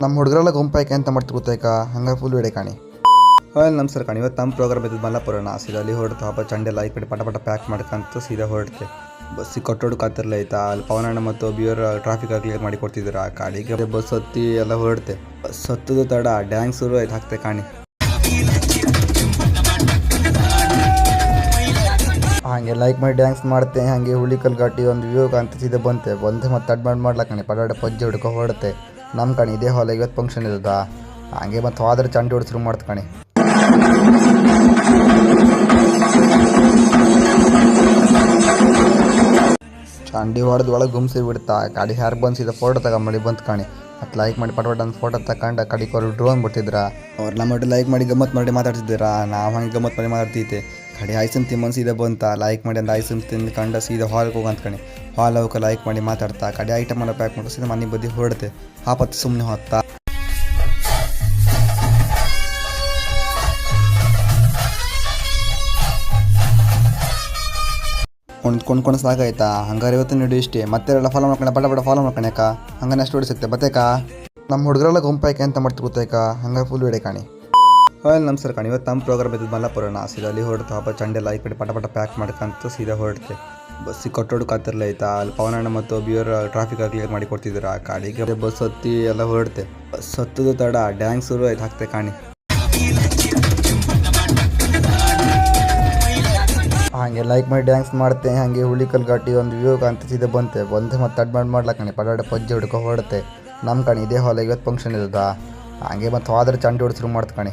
ನಮ್ಮ ಹುಡುಗರೆಲ್ಲ ಗುಂಪಾಯ್ಕೆ ಅಂತ ಮಾಡ್ತೀವಿ ಗೊತ್ತಾಯ್ಕ ಹಂಗೆ ಫುಲ್ ವಿಡಿಯೋ ಕಾಣಿ. ನಮಸ್ಕಾರ ಕಾಣಿ. ಇವತ್ತು ನಮ್ಮ ಪ್ರೋಗ್ರಾಮ್ ಇದ್ದು ಮಲ್ಲಾಪುರನ ಸೀದಾ ಅಲ್ಲಿ ಹೊರಡ್ತು. ಹಬ್ಬ ಚಂಡೆಲ್ಲ ಈ ಕಡೆ ಪಟ ಪಟ ಪ್ಯಾಕ್ ಮಾಡ್ಕಂತ ಸೀದಾ ಹೊರಡ್ತೆ. ಬಸ್ಸಿಗೆ ಕಟ್ಟೋಡು ಕಾತಿರ್ಲ ಆಯ್ತಾ. ಅಲ್ಲಿ ಪವನಣ್ಣ ಮತ್ತು ಬಿಯರ್ ಟ್ರಾಫಿಕ್ ಕ್ಲಿಯರ್ ಮಾಡಿ ಕೊಡ್ತಿದ್ರು. ಆ ಕಾಡಿಗೆ ಬಸ್ ಹತ್ತಿ ಎಲ್ಲ ಹೊರಡ್ತೆ. ಬಸ್ ಹತ್ತದು ತಡ ಡ್ಯಾನ್ಸ್ ಶುರು ಆಯ್ತು ಹಾಕ್ತೆ ಕಾಣಿ. ಹಾಗೆ ಲೈಕ್ ಮಾಡಿ ಡ್ಯಾನ್ಸ್ ಮಾಡ್ತೆ. ಹಾಗೆ ಹುಳಿಕಲ್ ಘಾಟಿ ಒಂದು ವ್ಯೂ ಅಂತ ಸೀದಾ ಬಂದೆ ಮತ್ತೆ ಅಡ್ಮಾಡ್ ಮಾಡ್ಲಾಕಣಿ. ಪಟಾಟ ಪಜ್ಜೆ ಹುಡ್ಕೊ ಹೊರಡುತ್ತೆ. ನಮ್ಮ ಕಣಿ ಇದೇ ಹಾಲ್ ಇವತ್ತು ಫಂಕ್ಷನ್ ಇರೋದ. ಹಾಗೆ ಮತ್ತು ಹೋದ್ರೆ ಚಂಡಿ ಹೊಡ್ ಶುರು ಮಾಡ್ತ ಕಣಿ. ಚಂಡಿ ಹೊಡೆದು ಒಳಗೆ ಗುಮ್ಸಿ ಬಿಡ್ತಾ. ಗಾಡಿ ಯಾರು ಬಂದು ಫೋಟೋ ತಗೊಂಬಳಿ ಬಂತು ಕಾಣಿ. ಮತ್ತು ಲೈಕ್ ಮಾಡಿ ಪಟ ಒಂದು ಫೋಟೋ ತಗೊಂಡು ಕಡಿಗೆ ಅವರು ಡ್ರೋನ್ ಬಿಡ್ತಿದ್ರ. ಅವ್ರೆಲ್ಲ ಮಾಡಿ ಲೈಕ್ ಮಾಡಿ ಗಮ್ಮತ್ತು ಮಾಡಿ ಮಾತಾಡ್ತಿದ್ದೀರಾ. ನಾವು ಹಂಗೆ ಗಮ್ಮತ್ತು ಮಾಡಿ ಮಾತಾಡ್ತೈತೆ. ಕಡೆ ಆಯ್ಸನ್ ತಿಮ್ಮನ್ ಸೀದಾ ಬಂತ. ಲೈಕ್ ಮಾಡಿ ಒಂದು ಆಯ್ಸನ್ ತಿಂದ್ಕೊಂಡು ಸೀದಾ ಹಾಲ್ಗೆ ಹೋಗಂತ ಕಣಿ. ಹಾಲ್ ಹೋಗಿ ಲೈಕ್ ಮಾಡಿ ಮಾತಾಡ್ತಾ. ಕಡೆ ಐಟಮ್ ಎಲ್ಲ ಪ್ಯಾಕ್ ಮಾಡಿ ಸೀದಾ ಮನೆ ಬದಿ ಹೊರಡುತ್ತೆ. ಆಪತ್ತು ಸುಮ್ಮನೆ ಹೊತ್ತಾ ಕೊಂಡ್ಕೊಂಡು ಸಾಕಾಯ್ತಾ. ಹಂಗಾರೆ ಇವತ್ತು ನೀಡು ಇಷ್ಟೇ. ಮತ್ತೆ ಫಾಲೋ ಮಾಡ್ಕೊಂಡೆ ಪಟ ಫಾಲೋ ಮಾಡ್ಕೊಳಕ ಹಂಗೆ ನೆಕ್ಸ್ಟ್ ವಿಡಿಯೋ ಸಿಗ್ತೆ ಬತ್ತೇಕಾ. ನಮ್ಮ ಹುಡುಗರೆಲ್ಲ ಗುಂಪಾಯ್ಕೆ ಅಂತ ಮಾಡ್ತೀವಿ ಗೊತ್ತಾಯ್ಕ ಹಂಗೆ ಫುಲ್ ವಿಡಿಯೋ ಕಾಣಿ. ನಮಸ್ಕಾರ ಕಾಣಿ. ಇವತ್ತು ನಮ್ಮ ಪ್ರೋಗ್ರಾಮ್ ಇದ್ದು ಮಲ್ಲಾಪುರನ ಸೀದಾ ಅಲ್ಲಿ ಹೊರಡ್ತು. ಹಬ್ಬ ಚಂಡೆಲ್ಲ ಈ ಕಡೆ ಪಟ ಪಟ ಪ್ಯಾಕ್ ಮಾಡ್ಕಂತ ಸೀದಾ ಹೊರಡ್ತೆ. ಬಸ್ಸಿಗೆ ಕಟ್ಟೋಡು ಕಾತಿರ್ಲ ಆಯ್ತಾ. ಅಲ್ಲಿ ಪವನಣ್ಣ ಮತ್ತು ಬಿಯರ್ ಟ್ರಾಫಿಕ್ ಕ್ಲಿಯರ್ ಮಾಡಿ ಕೊಡ್ತಿದ್ರು. ಆ ಕಾಡಿಗೆ ಬಸ್ ಹತ್ತಿ ಎಲ್ಲ ಹೊರಡ್ತೆ. ಬಸ್ ಹತ್ತದು ತಡ ಡ್ಯಾನ್ಸ್ ಶುರು ಆಯ್ತು ಹಾಕ್ತೆ ಕಾಣಿ. ಹಾಗೆ ಲೈಕ್ ಮಾಡಿ ಡ್ಯಾನ್ಸ್ ಮಾಡ್ತೆ. ಹಾಗೆ ಹುಳಿಕಲ್ ಘಾಟಿ ಒಂದು ವ್ಯೂ ಅಂತ ಸೀದಾ ಬಂದೆ ಮತ್ತೆ ಅಡ್ಮಾಡ್ ಮಾಡ್ಲಾಕಣಿ. ಪಟಾಟ ಪಜ್ಜೆ ಹುಡ್ಕೊ ಹೊರಡುತ್ತೆ. ನಮ್ಮ ಕಣಿ ಇದೇ ಹಾಲ್ ಇವತ್ತು ಫಂಕ್ಷನ್ ಇರೋದ. ಹಾಗೆ ಮತ್ತು ಹೋದ್ರೆ ಚಂಡಿ ಹೊಡ್ ಶುರು ಮಾಡ್ತ ಕಣಿ.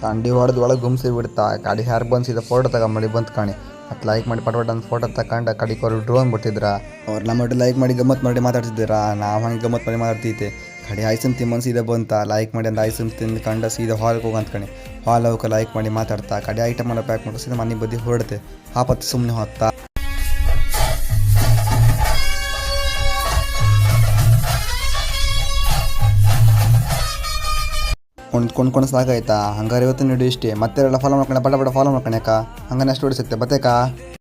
ಚಂಡಿ ಹೊಡೆದು ಒಳಗೆ ಗುಮ್ಸಿ ಬಿಡ್ತಾ. ಗಾಡಿ ಯಾರು ಬಂದು ಫೋಟೋ ತಗೊಂಬಳಿ ಬಂತು ಕಾಣಿ. ಮತ್ತು ಲೈಕ್ ಮಾಡಿ ಪಟ ಒಂದು ಫೋಟೋ ತಗೊಂಡು ಕಡಿಗೆ ಅವರು ಡ್ರೋನ್ ಬಿಡ್ತಿದ್ರ. ಅವ್ರೆಲ್ಲ ಮಾಡಿ ಲೈಕ್ ಮಾಡಿ ಗಮ್ಮತ್ತು ಮಾಡಿ ಮಾತಾಡ್ತಿದ್ದೀರಾ. ನಾವು ಹಂಗೆ ಗಮ್ಮತ್ತು ಮಾಡಿ ಮಾತಾಡ್ತೈತೆ. ಕಡೆ ಆಯ್ಸನ್ ತಿಮ್ಮನ್ ಸೀದಾ ಬಂತ. ಲೈಕ್ ಮಾಡಿ ಒಂದು ಆಯ್ಸನ್ ತಿಂದ್ಕೊಂಡು ಸೀದಾ ಹಾಲ್ಗೆ ಹೋಗಂತ ಕಣಿ. ಹಾಲ್ ಹೋಗಿ ಲೈಕ್ ಮಾಡಿ ಮಾತಾಡ್ತಾ. ಕಡೆ ಐಟಮ್ ಎಲ್ಲ ಪ್ಯಾಕ್ ಮಾಡಿ ಸೀದಾ ಮನೆ ಬದಿ ಹೊರಡುತ್ತೆ. ಆಪತ್ತು ಸುಮ್ಮನೆ ಹೊತ್ತಾ ಕೊಂಡ್ಕೊಂಡು ಸಾಕಾಯ್ತಾ. ಹಂಗಾರೆ ಇವತ್ತು ನೀಡು ಇಷ್ಟೇ. ಮತ್ತೆ ಫಾಲೋ ಮಾಡ್ಕೊಂಡೆ ಪಟ ಫಾಲೋ ಮಾಡ್ಕೊಳಕ ಹಂಗೆ ನೆಕ್ಸ್ಟ್ ವಿಡಿಯೋ ಸಿಗ್ತೆ ಬತ್ತೇಕಾ.